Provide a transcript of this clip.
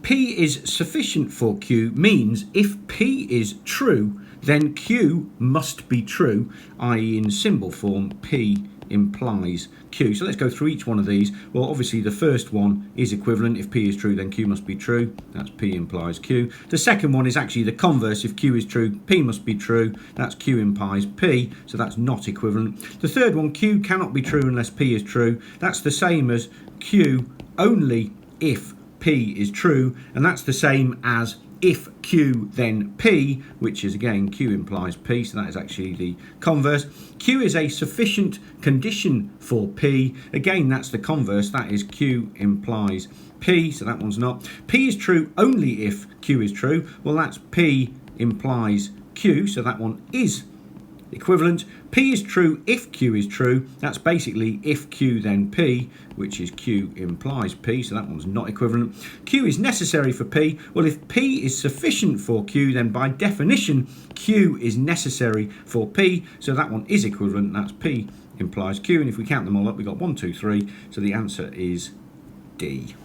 P is sufficient for Q means if P is true, then Q must be true, i.e. in symbol form, P implies Q. So let's go through each one of these. Well, obviously the first one is equivalent. If P is true, then Q must be true. That's P implies Q. The second one is actually the converse. If Q is true, P must be true. That's Q implies P. So that's not equivalent. The third one, Q cannot be true unless P is true. That's the same as Q only if P is true. And that's the same as if Q then P, which is again Q implies P, so that is actually the converse. Q is a sufficient condition for P. Again, that's the converse. That is Q implies P, so that one's not. P is true only if Q is true. Well, that's P implies Q, so that one is equivalent. P is true if Q is true. That's basically if Q then P, which is Q implies P, so that one's not equivalent. Q is necessary for P. Well, if P is sufficient for Q, then by definition Q is necessary for P, so that one is equivalent. That's P implies Q, and if we count them all up, we've got 1, 2, 3, so the answer is D.